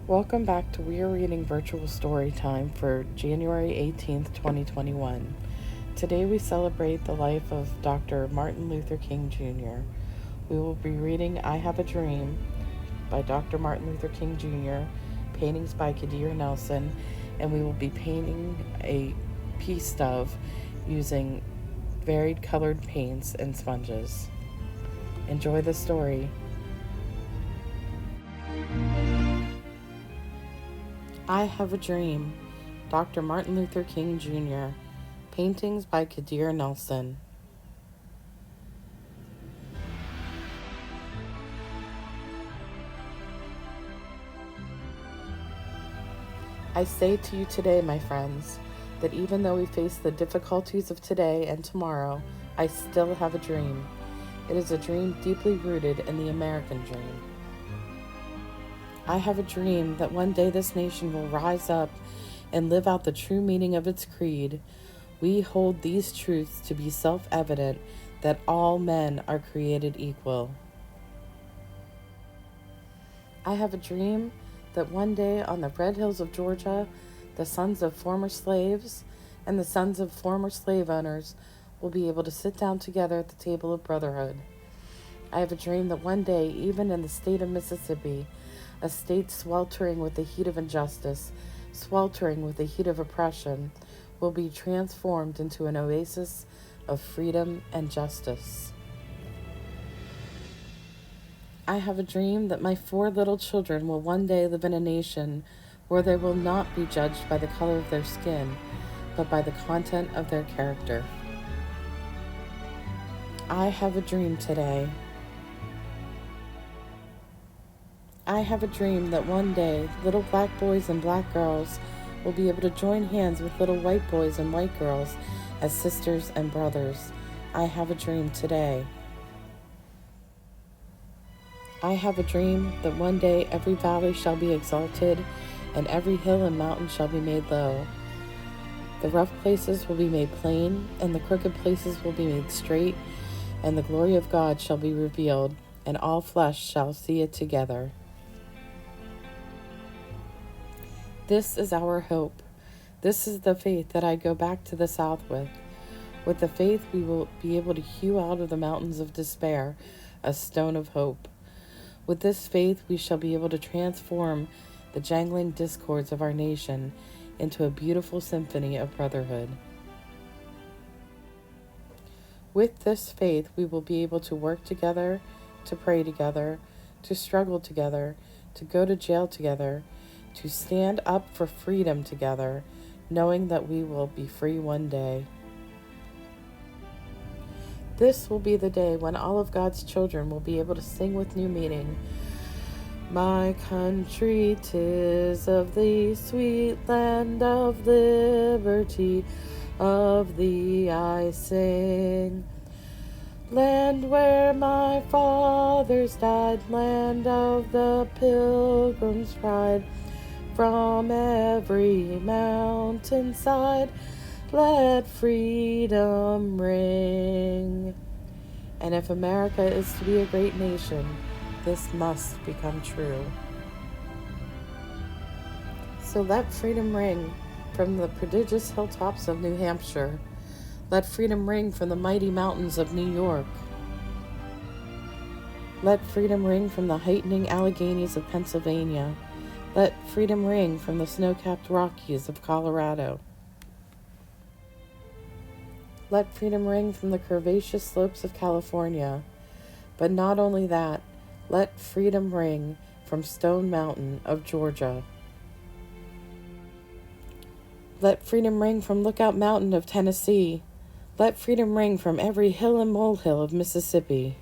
Welcome back to Weir Reading Virtual Story Time for January 18th, 2021. Today we celebrate the life of Dr. Martin Luther King Jr. We will be reading I Have a Dream by Dr. Martin Luther King Jr., paintings by Kadir Nelson, and we will be painting a pea stove using varied colored paints and sponges. Enjoy the story. I Have a Dream, Dr. Martin Luther King Jr., paintings by Kadir Nelson. I say to you today, my friends, that even though we face the difficulties of today and tomorrow, I still have a dream. It is a dream deeply rooted in the American dream. I have a dream that one day this nation will rise up and live out the true meaning of its creed. We hold these truths to be self-evident, that all men are created equal. I have a dream that one day on the red hills of Georgia, the sons of former slaves and the sons of former slave owners will be able to sit down together at the table of brotherhood. I have a dream that one day, even in the state of Mississippi, a state sweltering with the heat of injustice, sweltering with the heat of oppression, will be transformed into an oasis of freedom and justice. I have a dream that my 4 little children will one day live in a nation where they will not be judged by the color of their skin, but by the content of their character. I have a dream today. I have a dream that one day little black boys and black girls will be able to join hands with little white boys and white girls as sisters and brothers. I have a dream today. I have a dream that one day every valley shall be exalted and every hill and mountain shall be made low. The rough places will be made plain and the crooked places will be made straight, and the glory of God shall be revealed, and all flesh shall see it together. This is our hope. This is the faith that I go back to the South with. With the faith, we will be able to hew out of the mountains of despair a stone of hope. With this faith, we shall be able to transform the jangling discords of our nation into a beautiful symphony of brotherhood. With this faith, we will be able to work together, to pray together, to struggle together, to go to jail together, to stand up for freedom together, knowing that we will be free one day. This will be the day when all of God's children will be able to sing with new meaning. My country, 'tis of thee, sweet land of liberty, of thee I sing. Land where my fathers died, land of the Pilgrim's pride. From every mountainside, let freedom ring. And if America is to be a great nation, this must become true. So let freedom ring from the prodigious hilltops of New Hampshire. Let freedom ring from the mighty mountains of New York. Let freedom ring from the heightening Alleghenies of Pennsylvania. Let freedom ring from the snow-capped Rockies of Colorado. Let freedom ring from the curvaceous slopes of California. But not only that, let freedom ring from Stone Mountain of Georgia. Let freedom ring from Lookout Mountain of Tennessee. Let freedom ring from every hill and molehill of Mississippi.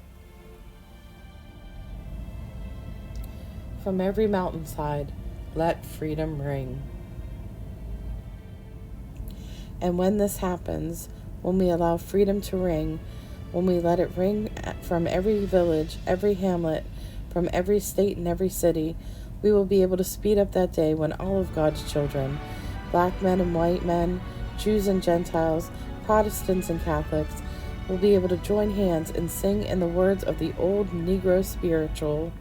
From every mountainside, let freedom ring. And when this happens, when we allow freedom to ring, when we let it ring from every village, every hamlet, from every state and every city, we will be able to speed up that day when all of God's children, black men and white men, Jews and Gentiles, Protestants and Catholics, will be able to join hands and sing in the words of the old Negro spiritual,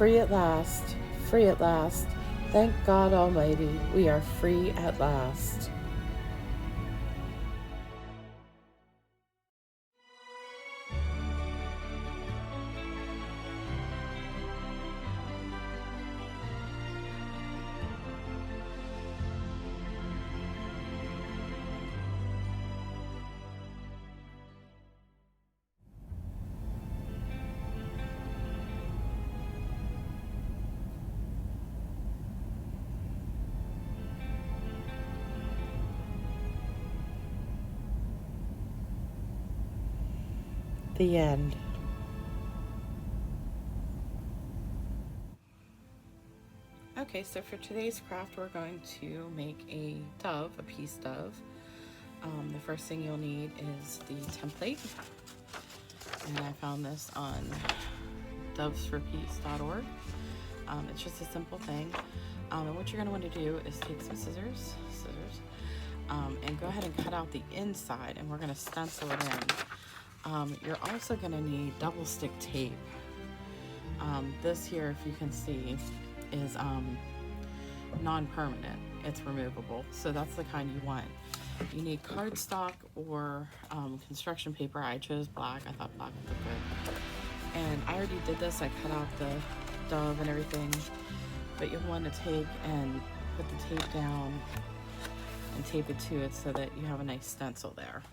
free at last, free at last. Thank God Almighty, we are free at last. The end. Okay, so for today's craft, we're going to make a dove, a peace dove. The first thing you'll need is the template, and I found this on dovesforpeace.org. It's just a simple thing, and what you're going to want to do is take some scissors, and go ahead and cut out the inside, and we're going to stencil it in. You're also going to need double stick tape. This here, if you can see, is non-permanent. It's removable, so that's the kind you want. You need cardstock or construction paper. I chose black. I thought black would look good, and I already did this. I cut out the dove and everything, but you'll want to take and put the tape down and tape it to it so that you have a nice stencil there.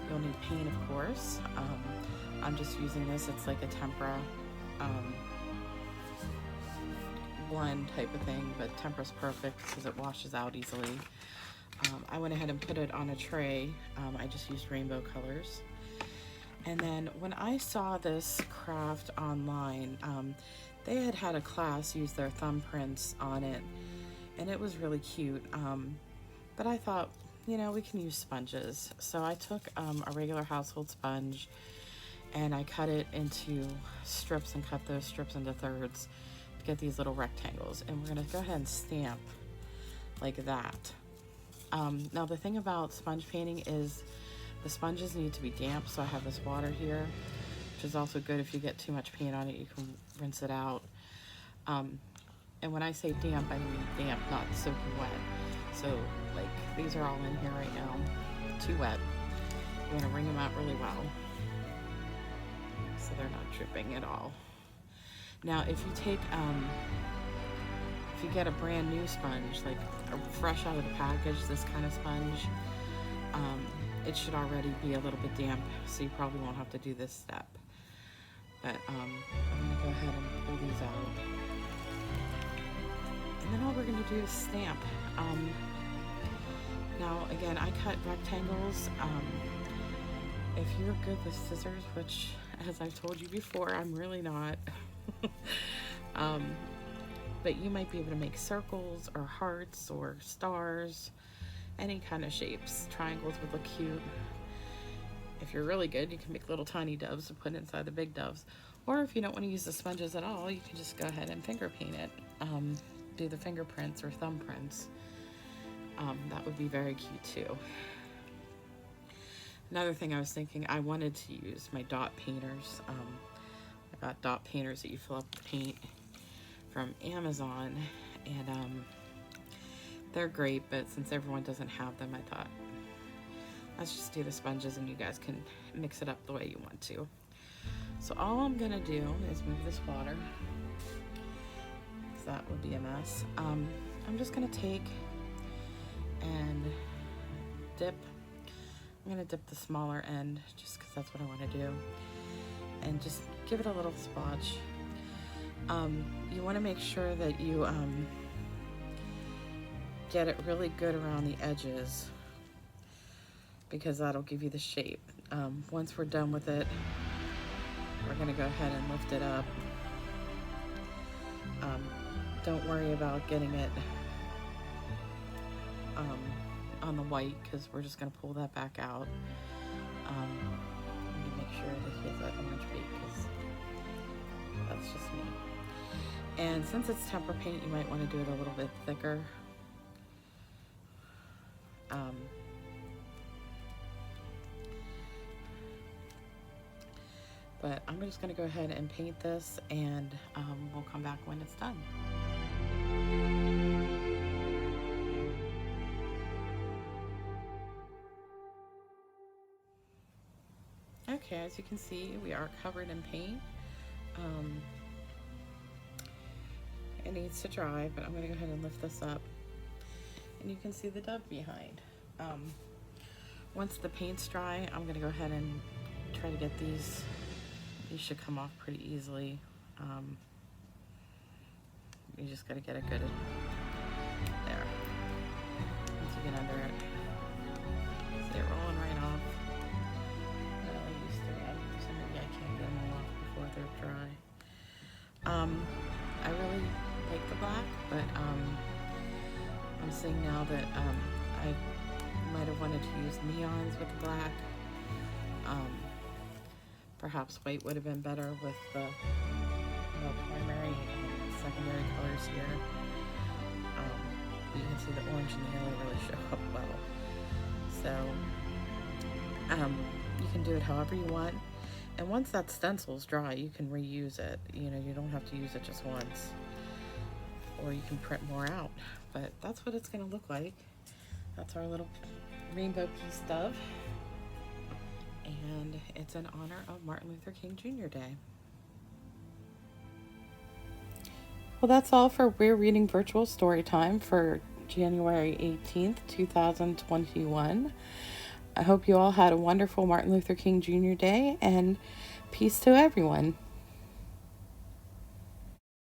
You'll need paint, of course. I'm just using this. It's like a tempera blend type of thing, but tempera's perfect because it washes out easily. I went ahead and put it on a tray. I just used rainbow colors. And then when I saw this craft online, they had a class use their thumbprints on it, and it was really cute. But I thought, you know, we can use sponges. So I took a regular household sponge and I cut it into strips and cut those strips into thirds to get these little rectangles. And we're gonna go ahead and stamp like that. Now the thing about sponge painting is the sponges need to be damp, so I have this water here, which is also good. If you get too much paint on it, you can rinse it out. And when I say damp, I mean damp, not soaking wet. So like these are all in here right now, too wet. You wanna wring them out really well so they're not dripping at all. Now if you take, if you get a brand new sponge, like fresh out of the package, this kind of sponge, it should already be a little bit damp, so you probably won't have to do this step. But I'm gonna go ahead and pull these out. And then all we're gonna do is stamp. Now again, I cut rectangles. If you're good with scissors, which as I've told you before, I'm really not, but you might be able to make circles or hearts or stars, any kind of shapes. Triangles would look cute. If you're really good, you can make little tiny doves to put inside the big doves. Or if you don't want to use the sponges at all, you can just go ahead and finger paint it. Do the fingerprints or thumbprints. That would be very cute too. Another thing I was thinking, I wanted to use my dot painters. I got dot painters that you fill up with paint from Amazon, and they're great, but since everyone doesn't have them, I thought, let's just do the sponges and you guys can mix it up the way you want to. So all I'm gonna do is move this water, because that would be a mess. I'm just gonna take and dip. I'm gonna dip the smaller end just because that's what I want to do, and just give it a little splotch. You want to make sure that you get it really good around the edges, because that'll give you the shape. Once we're done with it, we're gonna go ahead and lift it up. Don't worry about getting it on the white, because we're just going to pull that back out. Let me make sure that he has that orange beak, because that's just me. And since it's tempera paint, you might want to do it a little bit thicker. but I'm just going to go ahead and paint this, and we'll come back when it's done. Okay, as you can see, we are covered in paint. It needs to dry, but I'm going to go ahead and lift this up, and you can see the dove behind. Once the paint's dry, I'm going to go ahead and try to get these should come off pretty easily. You just got to get it good there. Once you get under it, see it rolling right off. I used to, so maybe I can't get them all off before they're dry. I really like the black, but I'm seeing now that I might have wanted to use neons with the black. Perhaps white would have been better with the primary and secondary colors here. You can see the orange and the yellow really show up well. So you can do it however you want. And once that stencil's dry, you can reuse it. You know, you don't have to use it just once. Or you can print more out. But that's what it's going to look like. That's our little rainbow peace dove. And it's in honor of Martin Luther King Jr. Day. Well, that's all for We're Reading Virtual Storytime for January 18th, 2021. I hope you all had a wonderful Martin Luther King Jr. Day, and peace to everyone.